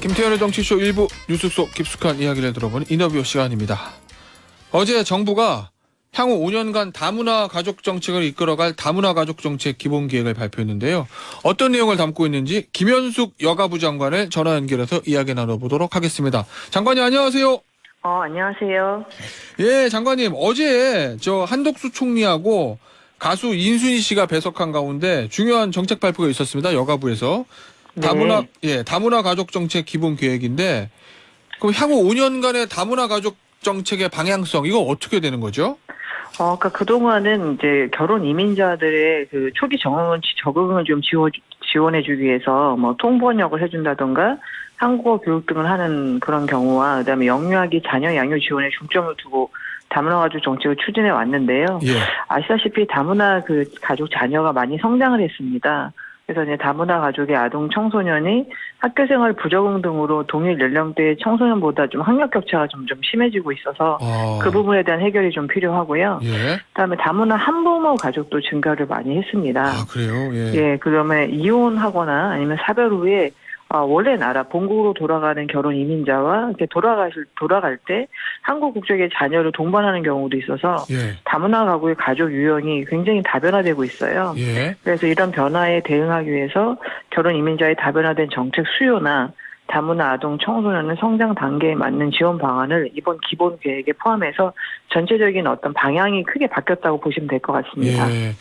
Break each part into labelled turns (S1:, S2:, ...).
S1: 김태현의 정치쇼 1부 뉴스 속 깊숙한 이야기를 들어보는 인터뷰 시간입니다. 어제 정부가 향후 5년간 다문화 가족 정책을 이끌어갈 다문화 가족 정책 기본 계획을 발표했는데요. 어떤 내용을 담고 있는지 김현숙 여가부 장관을 전화 연결해서 이야기 나눠보도록 하겠습니다. 장관님 안녕하세요.
S2: 안녕하세요.
S1: 예, 장관님 어제 한덕수 총리하고 가수 인순이 씨가 배석한 가운데 중요한 정책 발표가 있었습니다. 여가부에서. 다문화 가족 정책 기본 계획인데 그럼 향후 5년간의 다문화 가족 정책의 방향성 이거 어떻게 되는 거죠?
S2: 그러니까 그동안은 이제 결혼 이민자들의 그 초기 적응을 좀 지원해주기 위해서 뭐 통번역을 해준다던가 한국어 교육 등을 하는 그런 경우와 그다음에 영유아기 자녀 양육 지원에 중점을 두고 다문화 가족 정책을 추진해 왔는데요.
S1: 예.
S2: 아시다시피 다문화 그 가족 자녀가 많이 성장을 했습니다. 그래서 이제 다문화 가족의 아동 청소년이 학교 생활 부적응 등으로 동일 연령대의 청소년보다 좀 학력 격차가 점점 심해지고 있어서 그 부분에 대한 해결이 좀 필요하고요.
S1: 예.
S2: 그다음에 다문화 한부모 가족도 증가를 많이 했습니다.
S1: 아, 그래요? 예.
S2: 예, 그다음에 이혼하거나 아니면 사별 후에 원래 나라 본국으로 돌아가는 결혼 이민자와 이렇게 돌아갈 때 한국 국적의 자녀를 동반하는 경우도 있어서
S1: 예.
S2: 다문화 가구의 가족 유형이 굉장히 다변화되고 있어요.
S1: 예.
S2: 그래서 이런 변화에 대응하기 위해서 결혼 이민자의 다변화된 정책 수요나 다문화 아동 청소년의 성장 단계에 맞는 지원 방안을 이번 기본 계획에 포함해서 전체적인 어떤 방향이 크게 바뀌었다고 보시면 될 것 같습니다.
S1: 예.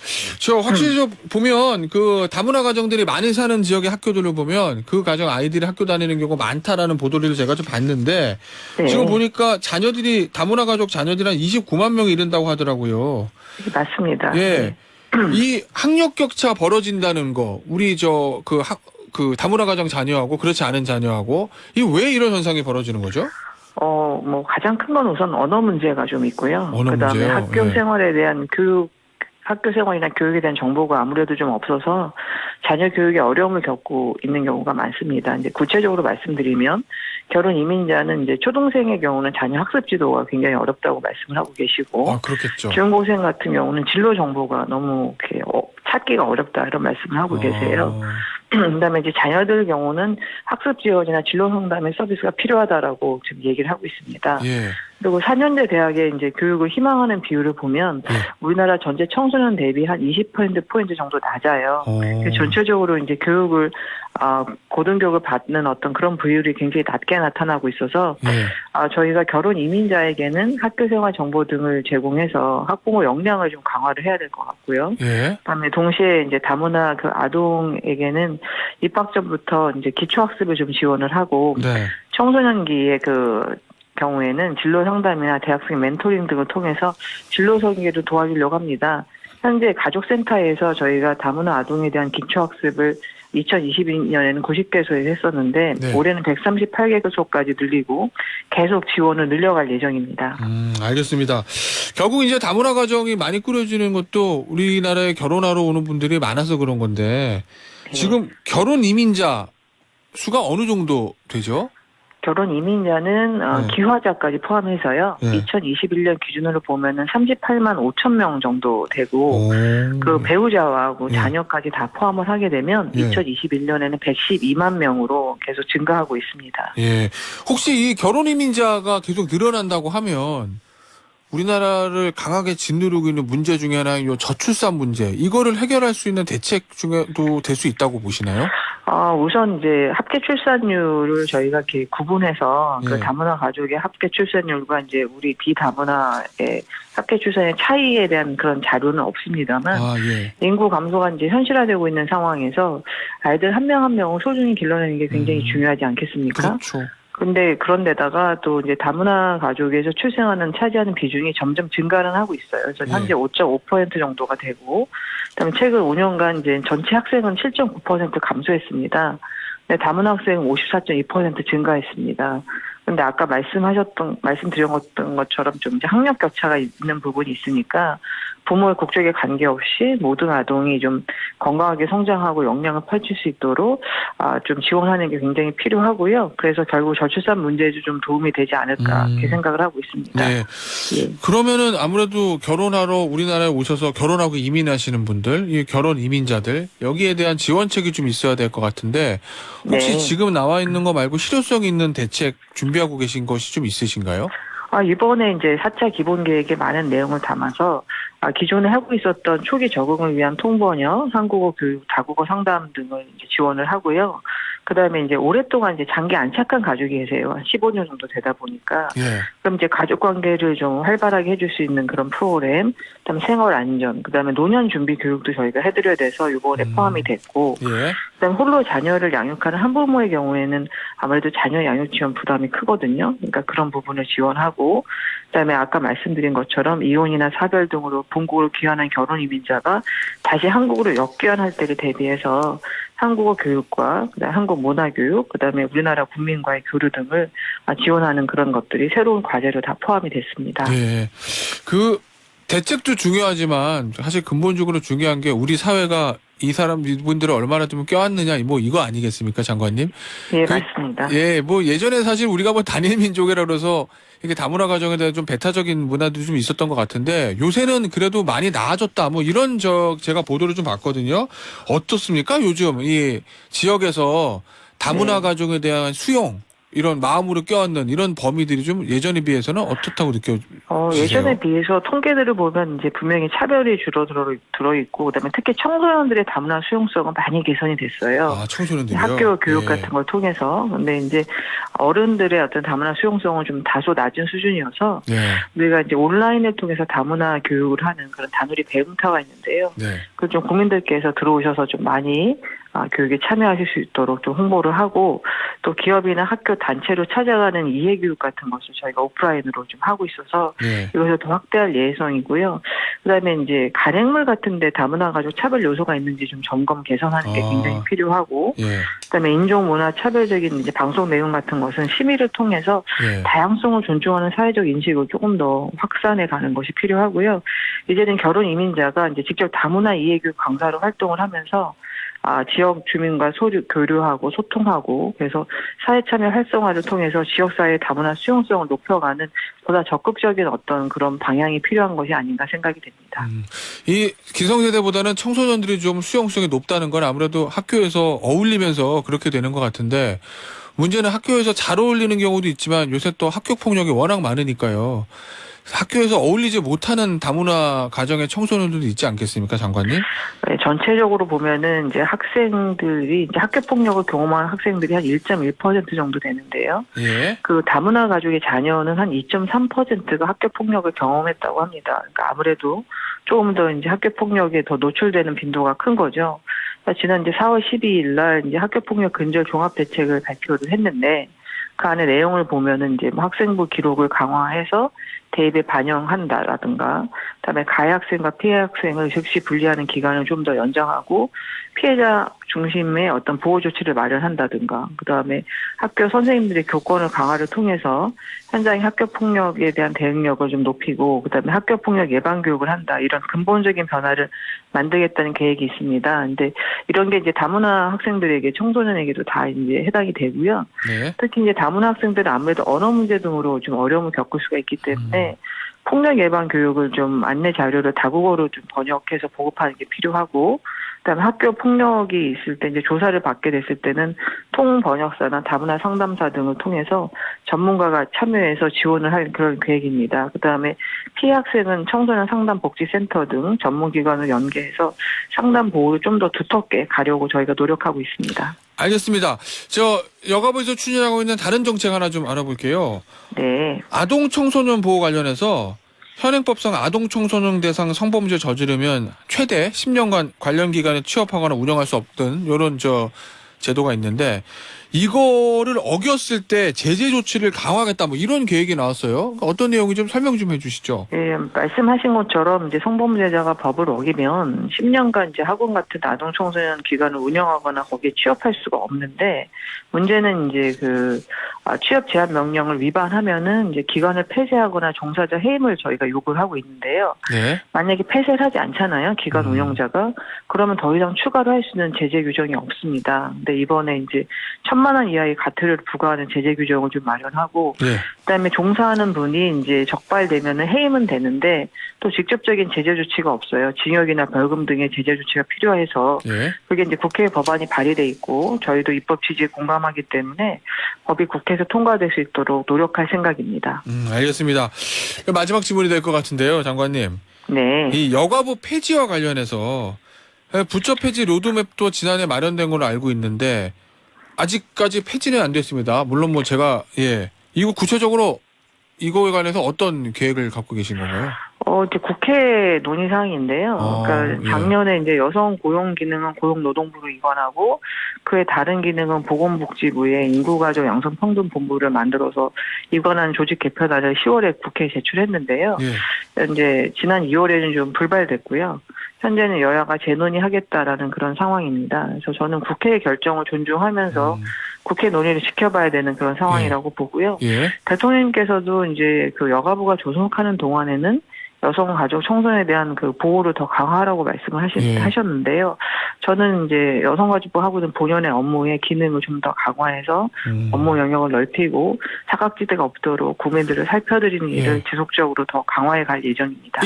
S1: 확실히 보면 그 다문화 가정들이 많이 사는 지역의 학교들을 보면 그 가정 아이들이 학교 다니는 경우가 많다라는 보도를 제가 좀 봤는데
S2: 네.
S1: 지금 보니까 다문화 가족 자녀들이 한 29만 명이 이른다고 하더라고요.
S2: 맞습니다.
S1: 예.
S2: 네.
S1: 이 학력 격차 벌어진다는 거, 우리 그 다문화 가정 자녀하고 그렇지 않은 자녀하고 이 왜 이런 현상이 벌어지는 거죠?
S2: 뭐 가장 큰 건 우선 언어 문제가 좀 있고요. 그다음에
S1: 문제요?
S2: 학교
S1: 예.
S2: 생활에 대한 학교 생활이나 교육에 대한 정보가 아무래도 좀 없어서 자녀 교육에 어려움을 겪고 있는 경우가 많습니다. 이제 구체적으로 말씀드리면 결혼 이민자는 이제 초등생의 경우는 자녀 학습 지도가 굉장히 어렵다고 말씀을 하고 계시고,
S1: 그렇겠죠.
S2: 중고생 같은 경우는 진로 정보가 너무 이렇게 찾기가 어렵다 이런 말씀을 하고 계세요. 그다음에 이제 자녀들 경우는 학습 지원이나 진로 상담의 서비스가 필요하다라고 지금 얘기를 하고 있습니다.
S1: 예.
S2: 그리고 4년제 대학에 이제 교육을 희망하는 비율을 보면
S1: 예.
S2: 우리나라 전체 청소년 대비 한 20% 정도 낮아요. 전체적으로 이제 교육을 고등교육을 받는 어떤 그런 비율이 굉장히 낮게 나타나고 있어서
S1: 예.
S2: 저희가 결혼 이민자에게는 학교생활 정보 등을 제공해서 학부모 역량을 좀 강화를 해야 될 것 같고요.
S1: 예.
S2: 그다음에 동시에 이제 다문화 그 아동에게는 입학 전부터 이제 기초학습을 좀 지원을 하고
S1: 네.
S2: 청소년기의 그 경우에는 진로 상담이나 대학생 멘토링 등을 통해서 진로 설계도 도와주려고 합니다. 현재 가족센터에서 저희가 다문화 아동에 대한 기초학습을 2022년에는 90개소에 했었는데
S1: 네.
S2: 올해는 138개소까지 늘리고 계속 지원을 늘려갈 예정입니다.
S1: 알겠습니다. 결국 이제 다문화 가정이 많이 꾸려지는 것도 우리나라에 결혼하러 오는 분들이 많아서 그런 건데 지금 결혼 이민자 수가 어느 정도 되죠?
S2: 결혼 이민자는 기화자까지 포함해서요. 2021년 기준으로 보면은 38만 5천 명 정도 되고 그 배우자하고 자녀까지 다 포함을 하게 되면 2021년에는 112만 명으로 계속 증가하고 있습니다.
S1: 예. 혹시 이 결혼 이민자가 계속 늘어난다고 하면 우리나라를 강하게 짓누르고 있는 문제 중에 하나인 요 저출산 문제, 이거를 해결할 수 있는 대책 중에도 될 수 있다고 보시나요?
S2: 우선 이제 합계 출산율을 저희가 이렇게 구분해서 그 다문화 가족의 합계 출산율과 이제 우리 비다문화의 합계 출산의 차이에 대한 그런 자료는 없습니다만 인구 감소가 이제 현실화되고 있는 상황에서 아이들 한 명 한 명을 소중히 길러내는 게 굉장히 중요하지 않겠습니까?
S1: 그렇죠.
S2: 그런데다가 또 이제 다문화 가족에서 출생하는 차지하는 비중이 점점 증가는 하고 있어요. 그래서 현재 5.5% 정도가 되고, 그다음에 최근 5년간 이제 전체 학생은 7.9% 감소했습니다. 근데 다문화 학생은 54.2% 증가했습니다. 근데 아까 말씀드렸던 것처럼 좀 이제 학력 격차가 있는 부분이 있으니까 부모의 국적에 관계없이 모든 아동이 좀 건강하게 성장하고 역량을 펼칠 수 있도록 좀 지원하는 게 굉장히 필요하고요. 그래서 결국 저출산 문제에도 좀 도움이 되지 않을까 이렇게 생각을 하고 있습니다.
S1: 네.
S2: 예.
S1: 그러면은 아무래도 결혼하러 우리나라에 오셔서 결혼하고 이민하시는 분들, 이 결혼 이민자들 여기에 대한 지원책이 좀 있어야 될 것 같은데 혹시
S2: 네.
S1: 지금 나와 있는 거 말고 실효성 있는 대책 준비하고 계신 것이 좀 있으신가요?
S2: 이번에 이제 4차 기본계획에 많은 내용을 담아서 기존에 하고 있었던 초기 적응을 위한 통번역, 한국어 교육, 다국어 상담 등을 이제 지원을 하고요. 그다음에 이제 오랫동안 이제 장기 안착한 가족이 계세요. 한 15년 정도 되다 보니까.
S1: 예.
S2: 그럼 이제 가족 관계를 좀 활발하게 해줄 수 있는 그런 프로그램, 그다음에 생활 안전, 그다음에 노년 준비 교육도 저희가 해드려야 돼서 이번에 포함이 됐고,
S1: 예.
S2: 그다음에 홀로 자녀를 양육하는 한부모의 경우에는 아무래도 자녀 양육 지원 부담이 크거든요. 그러니까 그런 부분을 지원하고, 그다음에 아까 말씀드린 것처럼 이혼이나 사별 등으로 본국으로 귀환한 결혼 이민자가 다시 한국으로 역귀환할 때를 대비해서 한국어 교육과 그다음에 한국 문화 교육, 그다음에 우리나라 국민과의 교류 등을 지원하는 그런 것들이 새로운 과제로 다 포함이 됐습니다.
S1: 예. 그 대책도 중요하지만 사실 근본적으로 중요한 게 우리 사회가 이분들을 얼마나 좀 껴안느냐 뭐 이거 아니겠습니까, 장관님?
S2: 예, 맞습니다.
S1: 예, 뭐 예전에 사실 우리가 뭐 단일 민족이라 그래서 이게 다문화 가정에 대한 좀 배타적인 문화도 좀 있었던 것 같은데 요새는 그래도 많이 나아졌다. 뭐 이런 제가 보도를 좀 봤거든요. 어떻습니까? 요즘 이 지역에서 다문화 가정에 대한 수용 이런 마음으로 껴안는 이런 범위들이 좀 예전에 비해서는 어떻다고 느껴지세요?
S2: 예전에 비해서 통계들을 보면 이제 분명히 차별이 들어있고, 그다음에 특히 청소년들의 다문화 수용성은 많이 개선이 됐어요.
S1: 청소년들이요?
S2: 학교 교육
S1: 예.
S2: 같은 걸 통해서. 근데 이제 어른들의 어떤 다문화 수용성은 좀 다소 낮은 수준이어서
S1: 예.
S2: 우리가 이제 온라인을 통해서 다문화 교육을 하는 그런 다누리 배움터가 있는데요.
S1: 네.
S2: 그 좀 국민들께서 들어오셔서 좀 많이 교육에 참여하실 수 있도록 좀 홍보를 하고, 또 기업이나 학교 단체로 찾아가는 이해교육 같은 것을 저희가 오프라인으로 좀 하고 있어서
S1: 예.
S2: 이것을 더 확대할 예정이고요. 그다음에 이제 간행물 같은데 다문화 가족 차별 요소가 있는지 좀 점검 개선하는 게 굉장히 필요하고,
S1: 예.
S2: 그다음에 인종 문화 차별적인 이제 방송 내용 같은 것은 심의를 통해서
S1: 예.
S2: 다양성을 존중하는 사회적 인식을 조금 더 확산해 가는 것이 필요하고요. 이제는 결혼 이민자가 이제 직접 다문화 이해교육 강사로 활동을 하면서 지역 주민과 교류하고 소통하고, 그래서 사회 참여 활성화를 통해서 지역사회의 다문화 수용성을 높여가는 보다 적극적인 어떤 그런 방향이 필요한 것이 아닌가 생각이 됩니다.
S1: 이 기성세대보다는 청소년들이 좀 수용성이 높다는 건 아무래도 학교에서 어울리면서 그렇게 되는 것 같은데, 문제는 학교에서 잘 어울리는 경우도 있지만 요새 또 학교 폭력이 워낙 많으니까요. 학교에서 어울리지 못하는 다문화 가정의 청소년들도 있지 않겠습니까, 장관님?
S2: 네, 전체적으로 보면은 이제 학생들이 이제 학교 폭력을 경험한 학생들이 한 1.1% 정도 되는데요.
S1: 예.
S2: 그 다문화 가족의 자녀는 한 2.3%가 학교 폭력을 경험했다고 합니다. 그러니까 아무래도 조금 더 이제 학교 폭력에 더 노출되는 빈도가 큰 거죠. 그러니까 지난 이제 4월 12일 날 이제 학교 폭력 근절 종합 대책을 발표를 했는데, 그 안에 내용을 보면은 이제 학생부 기록을 강화해서 대입에 반영한다라든가, 그다음에 가해 학생과 피해 학생을 즉시 분리하는 기간을 좀 더 연장하고, 피해자 중심의 어떤 보호 조치를 마련한다든가, 그다음에 학교 선생님들의 교권을 강화를 통해서 현장의 학교 폭력에 대한 대응력을 좀 높이고, 그다음에 학교 폭력 예방 교육을 한다, 이런 근본적인 변화를 만들겠다는 계획이 있습니다. 근데 이런 게 이제 다문화 학생들에게, 청소년에게도 다 이제 해당이 되고요.
S1: 네.
S2: 특히 이제 다문화 학생들은 아무래도 언어 문제 등으로 좀 어려움을 겪을 수가 있기 때문에 폭력 예방 교육을 좀 안내 자료를 다국어로 좀 번역해서 보급하는 게 필요하고, 그다음에 학교 폭력이 있을 때 이제 조사를 받게 됐을 때는 통번역사나 다문화 상담사 등을 통해서 전문가가 참여해서 지원을 할 그런 계획입니다. 그다음에 피해 학생은 청소년 상담 복지센터 등 전문기관을 연계해서 상담 보호를 좀 더 두텁게 가려고 저희가 노력하고 있습니다.
S1: 알겠습니다. 여가부에서 추진하고 있는 다른 정책 하나 좀 알아볼게요.
S2: 네.
S1: 아동 청소년 보호 관련해서 현행법상 아동 청소년 대상 성범죄 저지르면 최대 10년간 관련 기관에 취업하거나 운영할 수 없던 이런 제도가 있는데, 이거를 어겼을 때 제재 조치를 강화하겠다 뭐 이런 계획이 나왔어요. 그러니까 어떤 내용이 좀 설명 좀 해주시죠.
S2: 예, 말씀하신 것처럼 이제 성범죄자가 법을 어기면 10년간 이제 학원 같은 아동 청소년 기관을 운영하거나 거기에 취업할 수가 없는데, 문제는 이제 취업 제한 명령을 위반하면은 이제 기관을 폐쇄하거나 종사자 해임을 저희가 요구를 하고 있는데요.
S1: 네.
S2: 만약에 폐쇄를 하지 않잖아요, 기관 운영자가. 그러면 더 이상 추가로 할 수 있는 제재 규정이 없습니다. 근데 이번에 이제 1,000만 원 이하의 과태료를 부과하는 제재 규정을 좀 마련하고,
S1: 네.
S2: 그다음에 종사하는 분이 이제 적발되면은 해임은 되는데 또 직접적인 제재 조치가 없어요. 징역이나 벌금 등의 제재 조치가 필요해서
S1: 예.
S2: 그게 이제 국회 법안이 발의돼 있고 저희도 입법 취지에 공감하기 때문에 법이 국회에서 통과될 수 있도록 노력할 생각입니다.
S1: 알겠습니다. 마지막 질문이 될 것 같은데요, 장관님.
S2: 네.
S1: 이 여가부 폐지와 관련해서 부처 폐지 로드맵도 지난해 마련된 걸로 알고 있는데 아직까지 폐지는 안 됐습니다. 물론 뭐 제가 이거 구체적으로 이거에 관해서 어떤 계획을 갖고 계신 건가요?
S2: 이제 국회 논의 사항인데요. 그러니까
S1: 예.
S2: 작년에 이제 여성 고용 기능은 고용노동부로 이관하고 그의 다른 기능은 보건복지부에 인구가족 양성평등본부를 만들어서 이관한 조직 개편안을 10월에 국회에 제출했는데요.
S1: 예.
S2: 이제 지난 2월에는 좀 불발됐고요. 현재는 여야가 재논의하겠다라는 그런 상황입니다. 그래서 저는 국회의 결정을 존중하면서 국회 논의를 지켜봐야 되는 그런 상황이라고 보고요.
S1: 예.
S2: 대통령님께서도 이제 그 여가부가 조속하는 동안에는 여성가족 청소년에 대한 그 보호를 더 강화하라고 말씀을 하셨는데요. 저는 이제 여성가족부 하고는 본연의 업무의 기능을 좀 더 강화해서 업무 영역을 넓히고 사각지대가 없도록 국민들을 살펴드리는 일을 지속적으로 더 강화해 갈 예정입니다.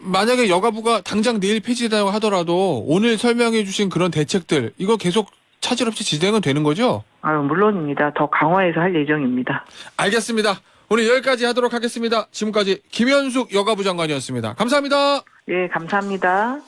S1: 만약에 여가부가 당장 내일 폐지된다고 하더라도 오늘 설명해 주신 그런 대책들 이거 계속 차질 없이 진행은 되는 거죠?
S2: 물론입니다. 더 강화해서 할 예정입니다.
S1: 알겠습니다. 오늘 여기까지 하도록 하겠습니다. 지금까지 김현숙 여가부 장관이었습니다. 감사합니다.
S2: 예, 감사합니다.